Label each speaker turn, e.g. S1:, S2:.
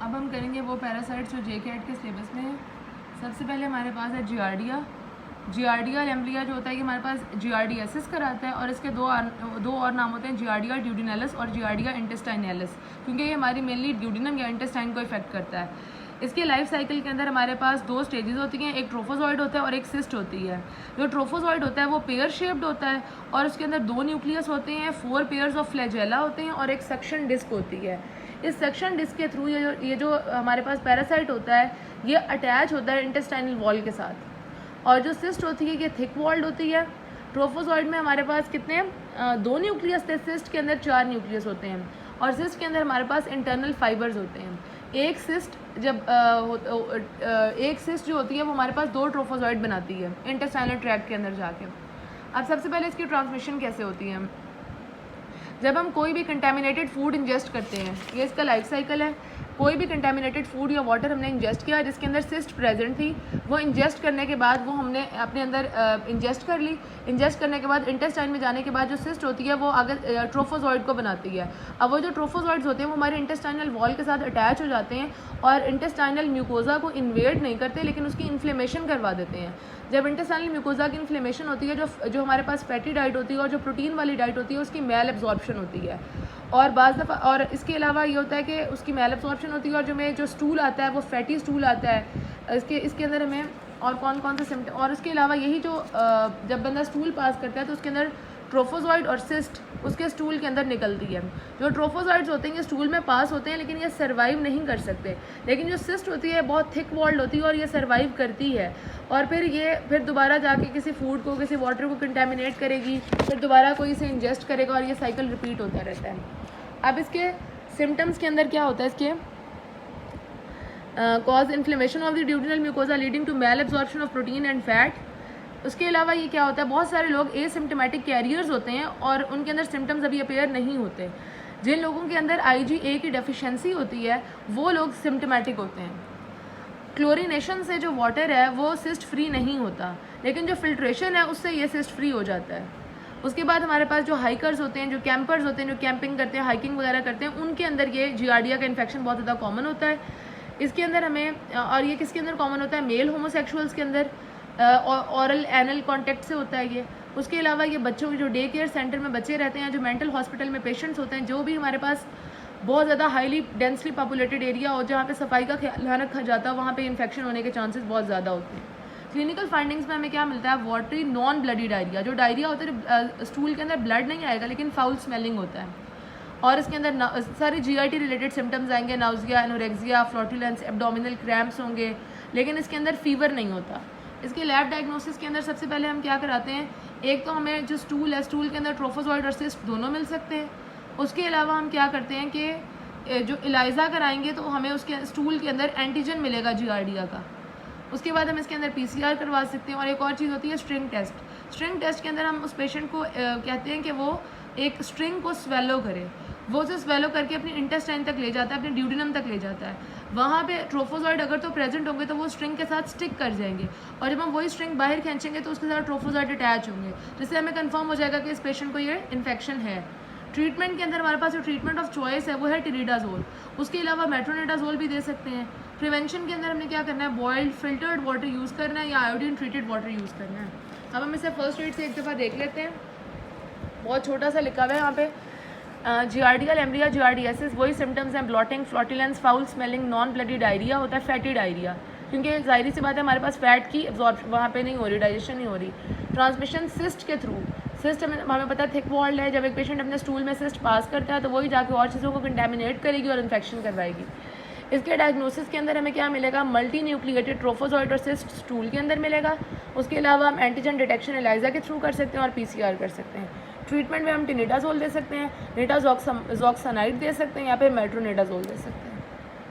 S1: अब हम करेंगे वो पैरासाइट्स जो JCAT के सिलेबस में है। सबसे पहले हमारे पास है जियार्डिया लैम्ब्लिया जो होता है कि हमारे पास जियार्डियासिस कराता है, और इसके दो और नाम होते हैं, जियार्डिया ड्यूडिनैलिस और जियार्डिया इंटेस्टाइनैलिस, क्योंकि ये हमारी मेनली ड्यूडिनम या इंटेस्टाइन को इफेक्ट करता है। इसके लाइफ साइकिल के अंदर हमारे पास दो स्टेजेस होती हैं, एक ट्रोफोजॉइड होता है और एक सिस्ट होती है। जो ट्रोफोजॉइड होता है वो पेयर शेप्ड होता है और उसके अंदर 2 न्यूक्लियस होते हैं, 4 पेयर्स ऑफ फ्लैजेला होते हैं और एक सक्शन डिस्क होती है। इस सक्शन डिस्क के थ्रू ये जो हमारे पास पैरासाइट होता है ये अटैच होता है इंटेस्टाइनल वॉल के साथ। और जो सिस्ट होती है ये थिक वॉल्ड होती है। ट्रोफोजॉइड में हमारे पास कितने 2 न्यूक्लियस थे, सिस्ट के अंदर 4 न्यूक्लियस होते हैं, और सिस्ट के अंदर हमारे पास इंटरनल फाइबर्स होते हैं। एक सिस्ट जो होती है वो हमारे पास 2 ट्रोफोजॉइड बनाती है इंटेस्टाइनल ट्रैक्ट के अंदर जाके। अब सबसे पहले इसकी ट्रांसमिशन कैसे होती है। जब हम कोई भी कंटेमिनेटेड फूड इंजेस्ट करते हैं, ये इसका लाइफ साइकिल है। कोई भी कंटेमिनेटेड फूड या वाटर हमने इंजेस्ट किया जिसके अंदर सिस्ट प्रेजेंट थी, वो इंजेस्ट करने के बाद वो हमने अपने अंदर इंजेस्ट कर ली। इंजेस्ट करने के बाद इंटेस्टाइन में जाने के बाद जो सिस्ट होती है वो आगे ट्रोफोजॉइड को बनाती है। अब वो जो ट्रोफोजॉइड्स होते हैं वो हमारे इंटेस्टाइनल वॉल के साथ अटैच हो जाते हैं और इंटेस्टाइनल म्यूकोजा को इन्वेड नहीं करते लेकिन उसकी इन्फ्लेमेशन करवा देते हैं। जब इंटेस्टाइनल म्यूकोजा की इन्फ्लेमेशन होती है, जो हमारे पास फैटी डाइट होती है और जो प्रोटीन वाली डाइट होती है उसकी मेल एब्जॉर्प्शन होती है। और बाज़ दफ़ा और इसके अलावा ये होता है कि उसकी मेल एब्जॉर्प्शन होती है और जो स्टूल आता है वो फैटी स्टूल आता है। इसके अंदर हमें और कौन से सिम्टम, और इसके अलावा यही जो जब बंदा स्टूल पास करता है तो उसके अंदर ट्रोफोजॉइड और सिस्ट उसके स्टूल के अंदर निकलती है। जो ट्रोफोजॉइड्स होते हैं ये स्टूल में पास होते हैं लेकिन ये सर्वाइव नहीं कर सकते, लेकिन जो सिस्ट होती है बहुत थिक वॉल्ड होती है और ये सर्वाइव करती है। और फिर दोबारा जाके किसी फूड को, किसी वाटर को कंटेमिनेट करेगी, फिर दोबारा कोई इसे इंजेस्ट करेगा और ये साइकिल रिपीट होता रहता है। अब इसके सिम्टम्स के अंदर क्या होता है, इसके cause inflammation of the duodenal mucosa leading to malabsorption of protein and fat. उसके अलावा ये क्या होता है, बहुत सारे लोग एसिम्प्टोमेटिक कैरियर्स होते हैं और उनके अंदर सिम्टम्स अभी अपेयर नहीं होते। जिन लोगों के अंदर IgA की डेफिशिएंसी होती है वो लोग सिम्टोमेटिक होते हैं। क्लोरीनेशन से जो वाटर है वो सिस्ट फ्री नहीं होता, लेकिन जो फिल्ट्रेशन है उससे ये सिस्ट फ्री हो जाता है। उसके बाद हमारे पास जो हाइकर्स होते हैं, जो कैंपर्स होते हैं, जो कैंपिंग करते हैं, हाइकिंग वगैरह करते हैं, उनके अंदर ये जियार्डिया का इन्फेक्शन बहुत ज़्यादा कॉमन होता है। इसके अंदर हमें, और ये किसके अंदर कॉमन होता है, मेल होमोसेक्सुअल्स के अंदर ऑरल एनल कॉन्टेक्ट से होता है ये। उसके अलावा ये बच्चों की जो डे केयर सेंटर में बच्चे रहते हैं, जो मेंटल हॉस्पिटल में पेशेंट्स होते हैं, जो भी हमारे पास बहुत ज़्यादा हाईली डेंसली पॉपुलेटेड एरिया हो जहाँ पे सफाई का ख्याल रखा जाता है, वहाँ पे इन्फेक्शन होने के चांसेस बहुत ज़्यादा होते हैं। क्लिनिकल फाइंडिंग्स में हमें क्या मिलता है, वाटरी नॉन ब्लडी डायरिया। जो डायरिया होता है स्टूल के अंदर ब्लड नहीं आएगा लेकिन फाउल स्मेलिंग होता है, और इसके अंदर सारे GIT रिलेटेड सिम्टम्स आएंगे, नाउजिया, एनोरेक्सिया, फ्लॉटुलेंस, एब्डोमिनल क्रैम्प्स होंगे, लेकिन इसके अंदर फीवर नहीं होता। इसके लैब डायग्नोसिस के अंदर सबसे पहले हम क्या कराते हैं, एक तो हमें जो स्टूल है, स्टूल के अंदर ट्रोफोजॉइड और सिस्ट दोनों मिल सकते हैं। उसके अलावा हम क्या करते हैं कि जो इलाइजा कराएंगे तो हमें उसके स्टूल के अंदर एंटीजन मिलेगा जियार्डिया का। उसके बाद हम इसके अंदर PCR करवा सकते हैं। और एक और चीज़ होती है स्ट्रिंग टेस्ट। स्ट्रिंग टेस्ट के अंदर हम उस पेशेंट को कहते हैं कि वो एक स्ट्रिंग को स्वेलो करे, वो उसे स्वेलो करके अपनी इंटेस्टाइन तक ले जाता है, अपने ड्यूडिनम तक ले जाता है। वहाँ पे ट्रोफोजॉइड अगर तो प्रेजेंट होंगे तो वो स्ट्रिंग के साथ स्टिक कर जाएंगे, और जब हम वही स्ट्रिंग बाहर खींचेंगे तो उसके साथ ट्रोफोजॉइड अटैच होंगे, जिससे हमें कंफर्म हो जाएगा कि इस पेशेंट को ये इन्फेक्शन है। ट्रीटमेंट के अंदर हमारे पास जो ट्रीटमेंट ऑफ चॉइस है वो है टिरिडाजोल। उसके अलावा मेट्रोनिडाजोल भी दे सकते हैं। प्रिवेंशन के अंदर हमने क्या करना है, बॉइल्ड फिल्टर्ड वाटर यूज़ करना है या आयोडीन ट्रीटेड वाटर यूज़ करना है। अब हम इसे फर्स्ट एड से एक दफ़ा देख लेते हैं। बहुत छोटा सा लिखा हुआ है यहाँ पे, जियार्डिया लैम्ब्लिया जियार्डियासिस, वही सिम्टम्स हैं, bloating, flatulence, foul smelling, non bloody diarrhoea होता है, फैटी डायरिया, क्योंकि जाहिर सी बात है हमारे पास फैट की एब्जॉर्प्शन वहाँ पे नहीं हो रही, डाइजेशन नहीं हो रही। ट्रांसमिशन सिस्ट के थ्रू, सिस्ट हमें पता है थिक वॉल्ड है। जब एक पेशेंट अपने स्टूल में सिस्ट पास करता है तो वही जाके और चीज़ों को कंटेमिनेट करेगी और इन्फेक्शन करवाएगी। इसके डायग्नोसिस के अंदर हमें क्या मिलेगा, मल्टी न्यूक्लिएटेड ट्रोफोजॉइड और सिस्ट स्टूल के अंदर मिलेगा। उसके अलावा हम एंटीजन डिटेक्शन इलाइजा के थ्रू कर सकते हैं और PCR कर सकते हैं। ट्रीटमेंट में हम टिनिडाजोल दे सकते हैं, निटाजॉक्सानाइड दे सकते हैं या फिर मेट्रोनिडाजोल दे सकते हैं।